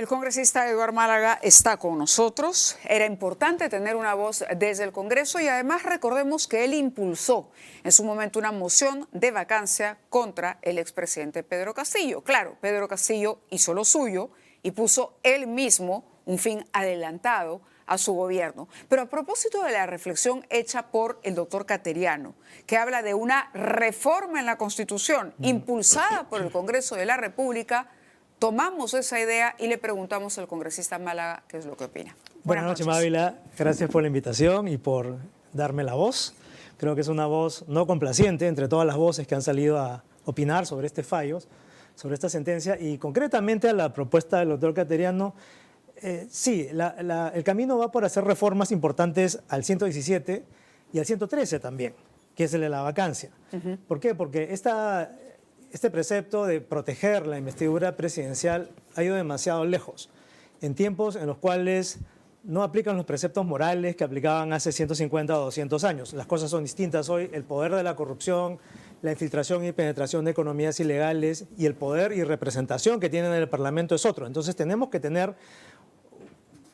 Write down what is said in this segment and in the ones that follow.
El congresista Eduardo Málaga está con nosotros. Era importante tener una voz desde el Congreso y además recordemos que él impulsó en su momento una moción de vacancia contra el expresidente Pedro Castillo. Claro, Pedro Castillo hizo lo suyo y puso él mismo un fin adelantado a su gobierno. Pero a propósito de la reflexión hecha por el doctor Cateriano, que habla de una reforma en la Constitución impulsada por el Congreso de la República, tomamos esa idea y le preguntamos al congresista Málaga qué es lo que opina. Buenas noches, Mávila. Gracias por la invitación y por darme la voz. Creo que es una voz no complaciente entre todas las voces que han salido a opinar sobre este fallo, sobre esta sentencia y concretamente a la propuesta del doctor Cateriano. Sí, el camino va por hacer reformas importantes al 117 y al 113 también, que es el de la vacancia. ¿Por qué? Porque este precepto de proteger la investidura presidencial ha ido demasiado lejos, en tiempos en los cuales no aplican los preceptos morales que aplicaban hace 150 o 200 años. Las cosas son distintas hoy, el poder de la corrupción, la infiltración y penetración de economías ilegales y el poder y representación que tienen en el Parlamento es otro. Entonces tenemos que tener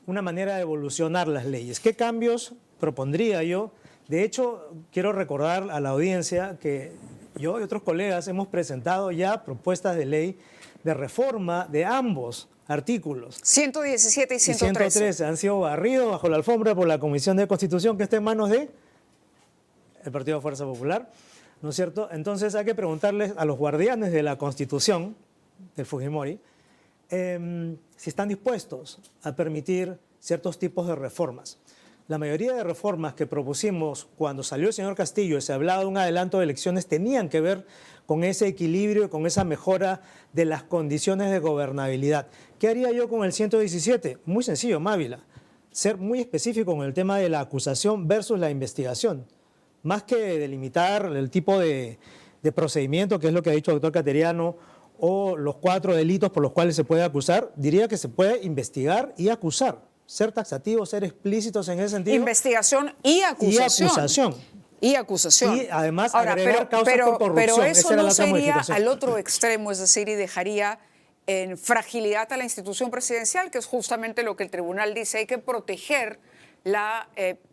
una manera de evolucionar las leyes. ¿Qué cambios propondría yo? De hecho, quiero recordar a la audiencia que yo y otros colegas hemos presentado ya propuestas de ley de reforma de ambos artículos. 117 y 113. 113 han sido barridos bajo la alfombra por la Comisión de Constitución que está en manos de el Partido Fuerza Popular, ¿no es cierto? Entonces hay que preguntarles a los guardianes de la Constitución, del Fujimori, si están dispuestos a permitir ciertos tipos de reformas. La mayoría de reformas que propusimos cuando salió el señor Castillo y se hablaba de un adelanto de elecciones tenían que ver con ese equilibrio y con esa mejora de las condiciones de gobernabilidad. ¿Qué haría yo con el 117? Muy sencillo, Mávila. Ser muy específico con el tema de la acusación versus la investigación. Más que delimitar el tipo de procedimiento, que es lo que ha dicho el doctor Cateriano, o los 4 delitos por los cuales se puede acusar, diría que se puede investigar y acusar. Ser taxativos, ser explícitos en ese sentido. Investigación y acusación. Y acusación. Y además ahora, agregar causas por corrupción. Pero eso no se iría al otro extremo, es decir, y dejaría en fragilidad a la institución presidencial, que es justamente lo que el tribunal dice. Hay que proteger la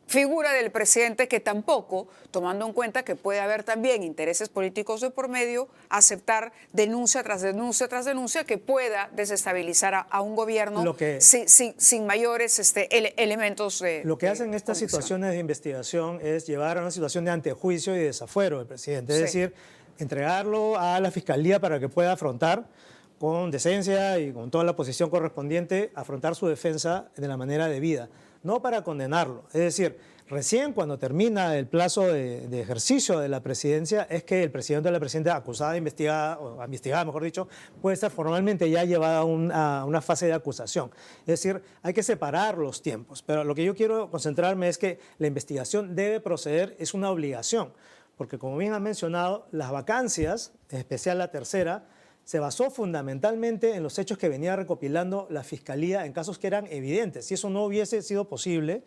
figura del presidente, que tampoco, tomando en cuenta que puede haber también intereses políticos de por medio, aceptar denuncia tras denuncia tras denuncia que pueda desestabilizar a un gobierno sin mayores elementos de Lo que hacen estas situaciones de investigación es llevar a una situación de antejuicio y de desafuero del presidente, es decir, entregarlo a la Fiscalía para que pueda afrontar con decencia y con toda la posición correspondiente, afrontar su defensa de la manera debida. No para condenarlo. Es decir, recién cuando termina el plazo de ejercicio de la presidencia es que el presidente o la presidenta acusada, investigada, mejor dicho, puede estar formalmente ya llevada a una fase de acusación. Es decir, hay que separar los tiempos. Pero lo que yo quiero concentrarme es que la investigación debe proceder, es una obligación. Porque como bien han mencionado, las vacancias, en especial la tercera, se basó fundamentalmente en los hechos que venía recopilando la Fiscalía en casos que eran evidentes. Si eso no hubiese sido posible,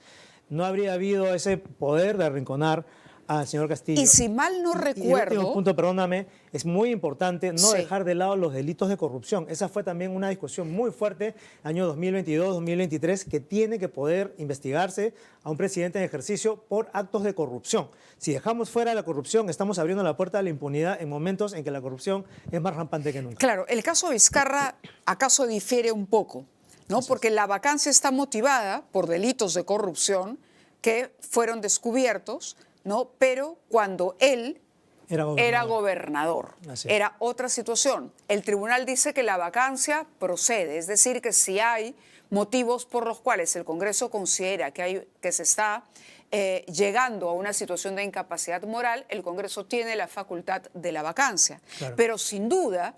no habría habido ese poder de arrinconar al señor Castillo. Y si mal no recuerdo... Y el último punto, perdóname, es muy importante no dejar de lado los delitos de corrupción. Esa fue también una discusión muy fuerte, año 2022-2023, que tiene que poder investigarse a un presidente en ejercicio por actos de corrupción. Si dejamos fuera la corrupción, estamos abriendo la puerta a la impunidad en momentos en que la corrupción es más rampante que nunca. Claro, el caso Vizcarra acaso difiere un poco, ¿no? Porque la vacancia está motivada por delitos de corrupción que fueron descubiertos, ¿no? Pero cuando él era gobernador, era otra situación. El tribunal dice que la vacancia procede, es decir, que si hay motivos por los cuales el Congreso considera que se está llegando a una situación de incapacidad moral, el Congreso tiene la facultad de la vacancia. Claro. Pero sin duda,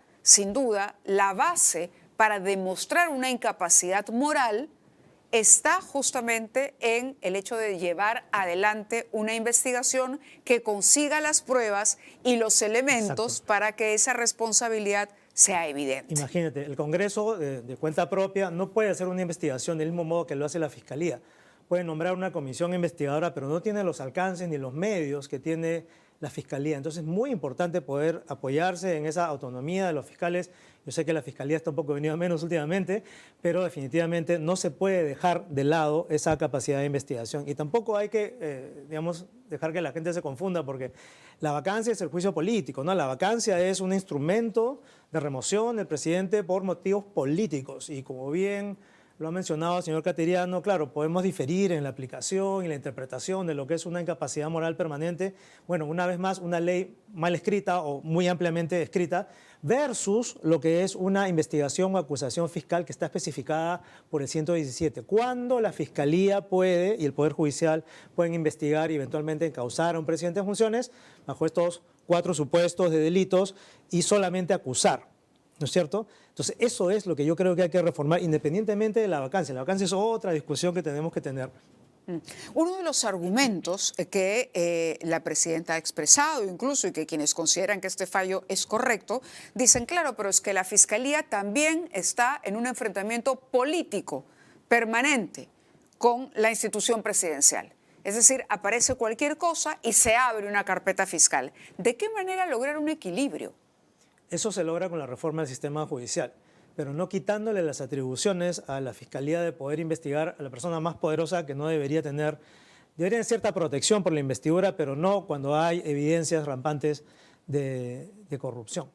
la base para demostrar una incapacidad moral está justamente en el hecho de llevar adelante una investigación que consiga las pruebas y los elementos para que esa responsabilidad sea evidente. Imagínate, el Congreso de cuenta propia no puede hacer una investigación del mismo modo que lo hace la Fiscalía. Puede nombrar una comisión investigadora, pero no tiene los alcances ni los medios que tiene la Fiscalía. Entonces es muy importante poder apoyarse en esa autonomía de los fiscales Yo sé que la Fiscalía está un poco venida menos últimamente, pero definitivamente no se puede dejar de lado esa capacidad de investigación. Y tampoco hay que, digamos, dejar que la gente se confunda, porque la vacancia es el juicio político, ¿no? La vacancia es un instrumento de remoción del presidente por motivos políticos. Y como bien lo ha mencionado el señor Cateriano, claro, podemos diferir en la aplicación y la interpretación de lo que es una incapacidad moral permanente. Bueno, una vez más, una ley mal escrita o muy ampliamente escrita versus lo que es una investigación o acusación fiscal que está especificada por el 117. Cuando la Fiscalía puede y el Poder Judicial pueden investigar y eventualmente encausar a un presidente en funciones bajo estos 4 supuestos de delitos y solamente acusar. ¿No es cierto? Entonces, eso es lo que yo creo que hay que reformar independientemente de la vacancia. La vacancia es otra discusión que tenemos que tener. Uno de los argumentos que la presidenta ha expresado incluso y que quienes consideran que este fallo es correcto, dicen, claro, pero es que la Fiscalía también está en un enfrentamiento político permanente con la institución presidencial. Es decir, aparece cualquier cosa y se abre una carpeta fiscal. ¿De qué manera lograr un equilibrio? Eso se logra con la reforma del sistema judicial, pero no quitándole las atribuciones a la Fiscalía de poder investigar a la persona más poderosa que no debería tener cierta protección por la investidura, pero no cuando hay evidencias rampantes de corrupción.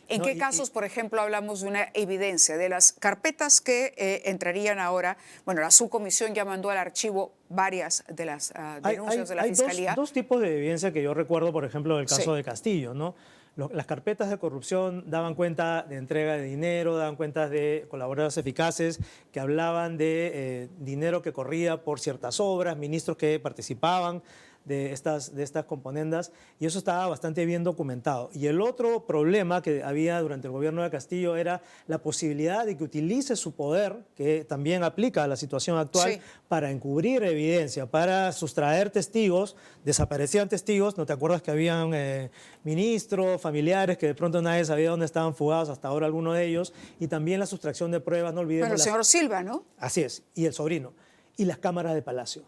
¿En qué casos, por ejemplo, hablamos de una evidencia? De las carpetas que entrarían ahora, bueno, la subcomisión ya mandó al archivo varias de las denuncias de la Fiscalía. Hay dos tipos de evidencia que yo recuerdo, por ejemplo, del caso de Castillo, ¿no? Las carpetas de corrupción daban cuenta de entrega de dinero, daban cuenta de colaboradores eficaces que hablaban de dinero que corría por ciertas obras, ministros que participaban de estas componendas, y eso estaba bastante bien documentado. Y el otro problema que había durante el gobierno de Castillo era la posibilidad de que utilice su poder, que también aplica a la situación actual, para encubrir evidencia, para sustraer testigos. Desaparecían testigos, ¿no te acuerdas que habían ministros, familiares, que de pronto nadie sabía dónde estaban fugados, hasta ahora alguno de ellos, y también la sustracción de pruebas, no olvidemos. Bueno, el señor Silva, ¿no? Así es, y el sobrino, y las cámaras de Palacio,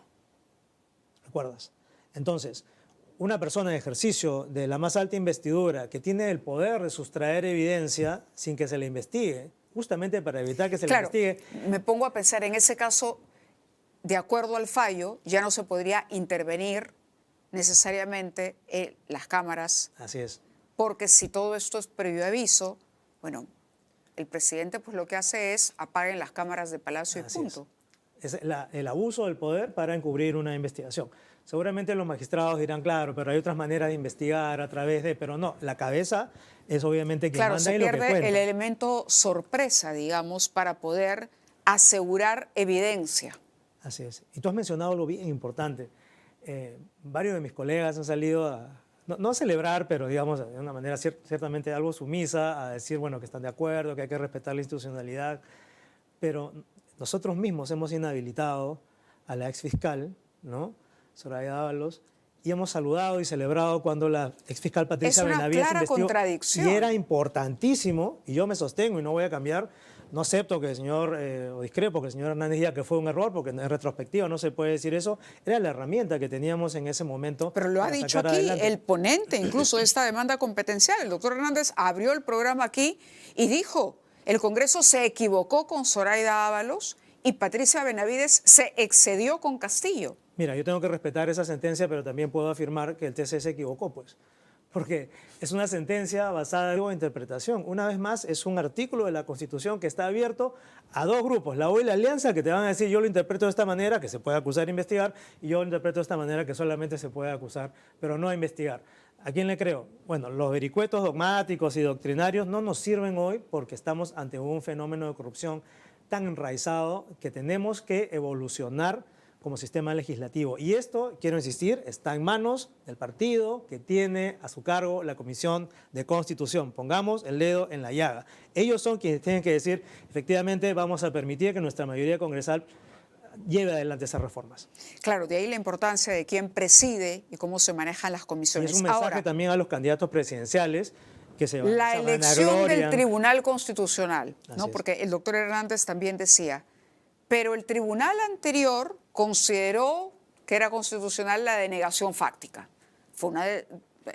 ¿recuerdas? Entonces, una persona en ejercicio de la más alta investidura que tiene el poder de sustraer evidencia sin que se le investigue, justamente para evitar que se le investigue. Me pongo a pensar, en ese caso, de acuerdo al fallo, ya no se podría intervenir necesariamente en las cámaras. Así es. Porque si todo esto es previo aviso, bueno, el presidente pues lo que hace es apaguen las cámaras de Palacio y punto. Es el abuso del poder para encubrir una investigación. Seguramente los magistrados dirán, claro, pero hay otras maneras de investigar a través de... Pero no, la cabeza es obviamente quien manda y lo que cuenta. Claro, se pierde el elemento sorpresa, digamos, para poder asegurar evidencia. Así es. Y tú has mencionado algo bien importante. Varios de mis colegas han salido a... No a celebrar, pero digamos de una manera ciertamente algo sumisa, a decir, bueno, que están de acuerdo, que hay que respetar la institucionalidad. Pero nosotros mismos hemos inhabilitado a la exfiscal, ¿no?, Zoraida Ábalos, y hemos saludado y celebrado cuando la exfiscal Patricia Benavides investigó. Y era importantísimo, y yo me sostengo y no voy a cambiar, no acepto que el señor, o discrepo que el señor Hernández diga que fue un error, porque en retrospectiva no se puede decir eso, era la herramienta que teníamos en ese momento. Pero lo ha dicho aquí el ponente incluso de esta demanda competencial. El doctor Hernández abrió el programa aquí y dijo, el Congreso se equivocó con Zoraida Ábalos y Patricia Benavides se excedió con Castillo. Mira, yo tengo que respetar esa sentencia, pero también puedo afirmar que el TC se equivocó, pues, porque es una sentencia basada en interpretación. Una vez más, es un artículo de la Constitución que está abierto a dos grupos, la U y la Alianza, que te van a decir yo lo interpreto de esta manera, que se puede acusar e investigar, y yo lo interpreto de esta manera, que solamente se puede acusar, pero no investigar. ¿A quién le creo? Bueno, los vericuetos dogmáticos y doctrinarios no nos sirven hoy porque estamos ante un fenómeno de corrupción tan enraizado que tenemos que evolucionar como sistema legislativo. Y esto, quiero insistir, está en manos del partido que tiene a su cargo la Comisión de Constitución. Pongamos el dedo en la llaga. Ellos son quienes tienen que decir, efectivamente, vamos a permitir que nuestra mayoría congresal lleve adelante esas reformas. Claro, de ahí la importancia de quién preside y cómo se manejan las comisiones. Y es un mensaje también a los candidatos presidenciales que se la elección del Tribunal Constitucional, ¿no? Porque el doctor Hernández también decía, pero el tribunal anterior consideró que era constitucional la denegación fáctica.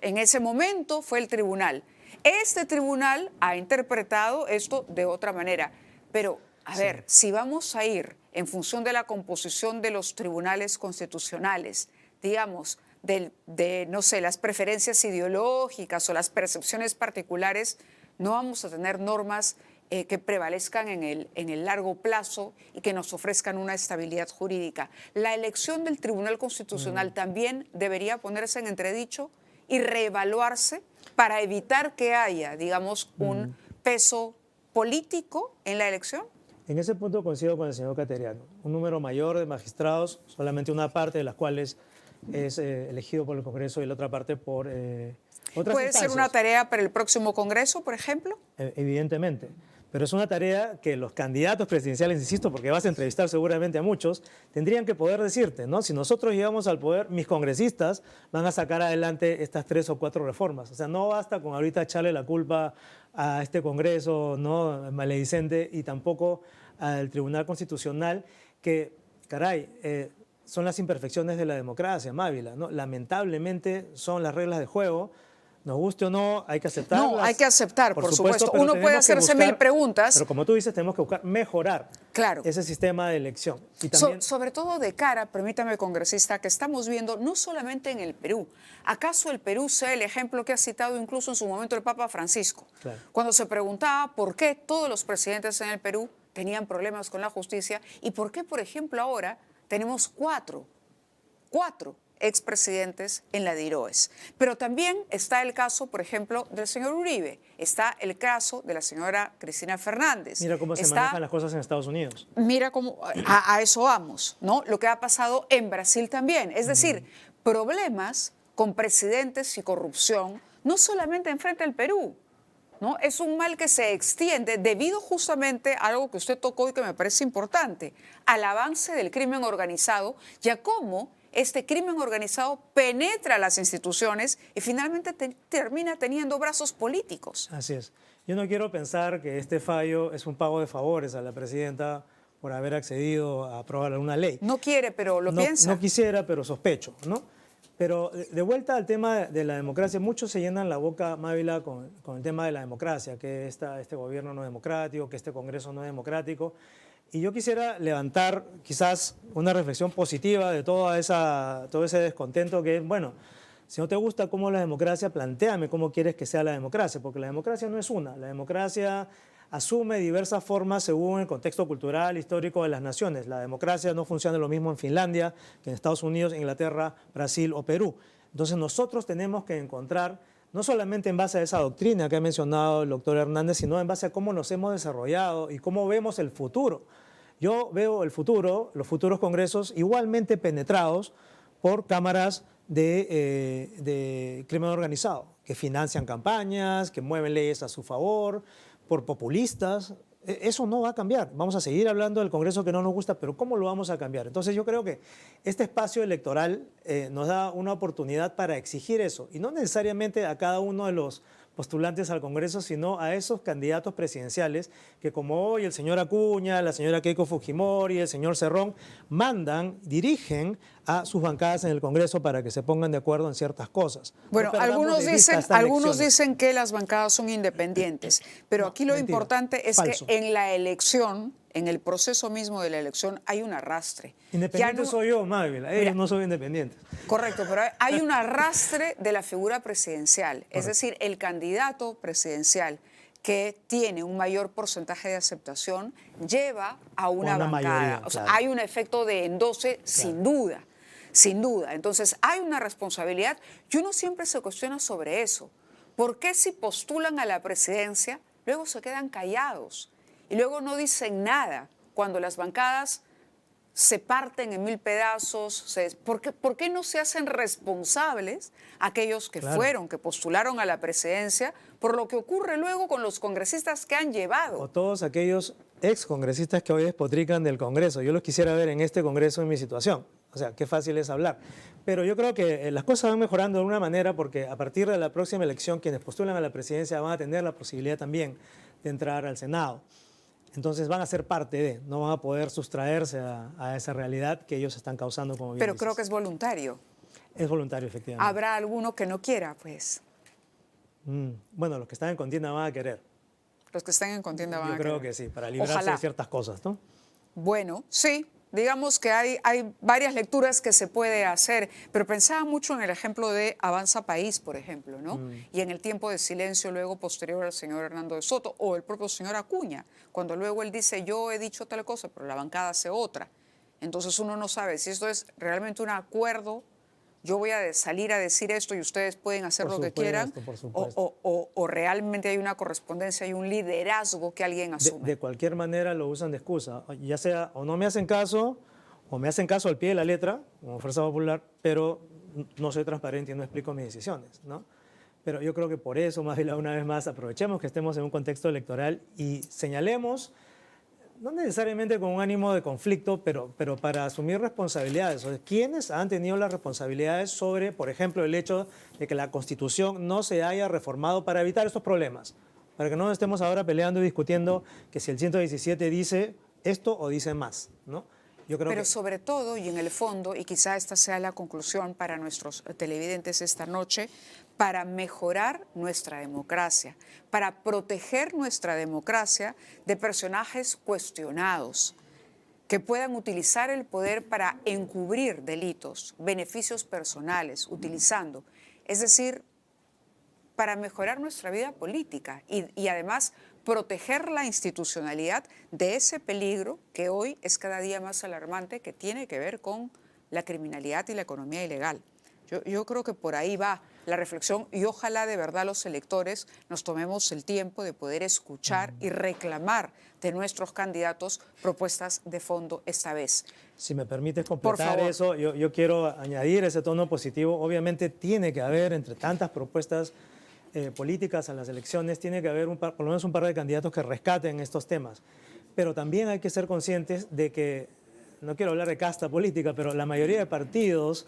En ese momento fue el tribunal. Este tribunal ha interpretado esto de otra manera. Pero, a ver, si vamos a ir en función de la composición de los tribunales constitucionales, digamos, no sé, las preferencias ideológicas o las percepciones particulares, no vamos a tener normas que prevalezcan en el largo plazo y que nos ofrezcan una estabilidad jurídica. La elección del Tribunal Constitucional también debería ponerse en entredicho y reevaluarse para evitar que haya, digamos, un peso político en la elección. En ese punto coincido con el señor Cateriano. Un número mayor de magistrados, solamente una parte de las cuales es elegido por el Congreso y la otra parte por otras ¿Puede instancias. ser una tarea para el próximo Congreso, por ejemplo? Evidentemente. Pero es una tarea que los candidatos presidenciales, insisto, porque vas a entrevistar seguramente a muchos, tendrían que poder decirte, ¿no? Si nosotros llegamos al poder, mis congresistas van a sacar adelante estas 3 o 4 reformas. O sea, no basta con ahorita echarle la culpa a este Congreso, ¿no?, maledicente, y tampoco al Tribunal Constitucional, que, caray, son las imperfecciones de la democracia, Mávila, ¿no? Lamentablemente son las reglas de juego. Nos guste o no, hay que aceptarlas. No, hay que aceptar, por supuesto. pero Uno puede tenemos que hacerse buscar, mil preguntas. Pero como tú dices, tenemos que buscar mejorar ese sistema de elección. Y también, sobre todo de cara, permítame, congresista, que estamos viendo no solamente en el Perú. ¿Acaso el Perú sea el ejemplo que ha citado incluso en su momento el Papa Francisco? Claro. Cuando se preguntaba por qué todos los presidentes en el Perú tenían problemas con la justicia y por qué, por ejemplo, ahora tenemos cuatro expresidentes en la DIROES. Pero también está el caso, por ejemplo, del señor Uribe, está el caso de la señora Cristina Fernández. Mira cómo se manejan las cosas en Estados Unidos. Mira cómo, a eso vamos, ¿no? Lo que ha pasado en Brasil también. Es decir, problemas con presidentes y corrupción no solamente enfrente al Perú, ¿no? Es un mal que se extiende debido justamente a algo que usted tocó y que me parece importante, al avance del crimen organizado y a cómo este crimen organizado penetra las instituciones y finalmente termina teniendo brazos políticos. Así es. Yo no quiero pensar que este fallo es un pago de favores a la presidenta por haber accedido a aprobar una ley. No quiere, pero lo piensa. No quisiera, pero sospecho, ¿no? Pero de vuelta al tema de la democracia, muchos se llenan la boca, Mávila, con el tema de la democracia, que este gobierno no es democrático, que este Congreso no es democrático. Y yo quisiera levantar quizás una reflexión positiva de todo ese descontento que es, bueno, si no te gusta cómo es la democracia, plantéame cómo quieres que sea la democracia, porque la democracia no es una. La democracia asume diversas formas según el contexto cultural, histórico de las naciones. La democracia no funciona lo mismo en Finlandia que en Estados Unidos, Inglaterra, Brasil o Perú. Entonces nosotros tenemos que encontrar, no solamente en base a esa doctrina que ha mencionado el doctor Hernández, sino en base a cómo nos hemos desarrollado y cómo vemos el futuro. Yo veo el futuro, los futuros congresos igualmente penetrados por cámaras de crimen organizado, que financian campañas, que mueven leyes a su favor, por populistas. Eso no va a cambiar. Vamos a seguir hablando del Congreso que no nos gusta, pero ¿cómo lo vamos a cambiar? Entonces yo creo que este espacio electoral nos da una oportunidad para exigir eso, y no necesariamente a cada uno de los postulantes al Congreso, sino a esos candidatos presidenciales que, como hoy el señor Acuña, la señora Keiko Fujimori, el señor Cerrón, dirigen a sus bancadas en el Congreso para que se pongan de acuerdo en ciertas cosas. Bueno, algunos dicen que las bancadas son independientes, pero aquí lo importante es que en la elección, en el proceso mismo de la elección, hay un arrastre. Independiente soy yo, Mávila, ellos no son independientes. Correcto, pero hay un arrastre de la figura presidencial, es decir, el candidato presidencial que tiene un mayor porcentaje de aceptación lleva a una bancada. Mayoría, o sea, hay un efecto de endose, sin duda, sin duda. Entonces, hay una responsabilidad y uno siempre se cuestiona sobre eso. ¿Por qué si postulan a la presidencia, luego se quedan callados y luego no dicen nada cuando las bancadas se parten en 1000 pedazos? ¿Por qué no se hacen responsables aquellos que que postularon a la presidencia por lo que ocurre luego con los congresistas que han llevado? O todos aquellos excongresistas que hoy despotrican del Congreso. Yo los quisiera ver en este Congreso en mi situación. O sea, qué fácil es hablar. Pero yo creo que las cosas van mejorando de alguna manera porque a partir de la próxima elección quienes postulan a la presidencia van a tener la posibilidad también de entrar al Senado. Entonces van a ser parte no van a poder sustraerse a esa realidad que ellos están causando, como bien Pero dices. creo que es voluntario. Es voluntario, efectivamente. Habrá alguno que no quiera, pues. Bueno, los que están en contienda van a querer. Los que están en contienda van a Yo creo querer. que sí, para librarse Ojalá. de ciertas cosas, ¿no? Bueno, sí, digamos que hay varias lecturas que se puede hacer, pero pensaba mucho en el ejemplo de Avanza País, por ejemplo, ¿no? Y en el tiempo de silencio luego posterior al señor Hernando de Soto o el propio señor Acuña, cuando luego él dice yo he dicho tal cosa, pero la bancada hace otra. Entonces uno no sabe si esto es realmente un acuerdo, yo voy a salir a decir esto y ustedes pueden hacer Por lo que supuesto, quieran, por supuesto. o realmente hay una correspondencia, hay un liderazgo que alguien asume. De cualquier manera lo usan de excusa, ya sea o no me hacen caso, o me hacen caso al pie de la letra, como Fuerza Popular, pero no soy transparente y no explico mis decisiones, ¿no? Pero yo creo que por eso, más bien una vez más, aprovechemos que estemos en un contexto electoral y señalemos, no necesariamente con un ánimo de conflicto, pero para asumir responsabilidades. O sea, ¿quiénes han tenido las responsabilidades sobre, por ejemplo, el hecho de que la Constitución no se haya reformado para evitar estos problemas? Para que no estemos ahora peleando y discutiendo que si el 117 dice esto o dice más, ¿no? Yo creo Pero que sobre todo, y en el fondo, y quizá esta sea la conclusión para nuestros televidentes esta noche, para mejorar nuestra democracia, para proteger nuestra democracia de personajes cuestionados, que puedan utilizar el poder para encubrir delitos, beneficios personales, utilizando, es decir, para mejorar nuestra vida política y además proteger la institucionalidad de ese peligro que hoy es cada día más alarmante, que tiene que ver con la criminalidad y la economía ilegal. Yo creo que por ahí va la reflexión y ojalá de verdad los electores nos tomemos el tiempo de poder escuchar y reclamar de nuestros candidatos propuestas de fondo esta vez. si me permites Por completar favor. eso, yo quiero añadir ese tono positivo. Obviamente tiene que haber, entre tantas propuestas políticas a las elecciones, tiene que haber por lo menos un par de candidatos que rescaten estos temas. Pero también hay que ser conscientes de que, no quiero hablar de casta política, pero la mayoría de partidos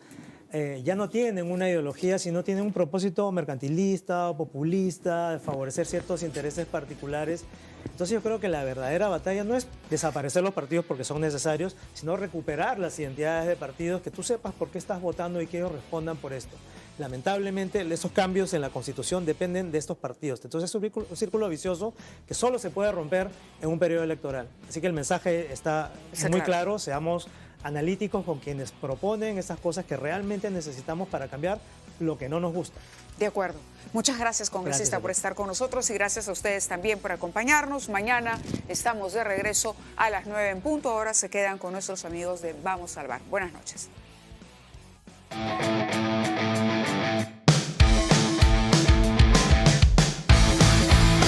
ya no tienen una ideología, sino tienen un propósito mercantilista o populista, de favorecer ciertos intereses particulares. Entonces yo creo que la verdadera batalla no es desaparecer los partidos porque son necesarios, sino recuperar las identidades de partidos, que tú sepas por qué estás votando y que ellos respondan por esto. Lamentablemente, esos cambios en la Constitución dependen de estos partidos. Entonces es un círculo vicioso que solo se puede romper en un periodo electoral. Así que el mensaje está muy claro, seamos analíticos con quienes proponen esas cosas que realmente necesitamos para cambiar lo que no nos gusta. De acuerdo. Muchas gracias, congresista, por estar con nosotros y gracias a ustedes también por acompañarnos. Mañana estamos de regreso a las 9 en punto. Ahora se quedan con nuestros amigos de Vamos Salvar. Buenas noches.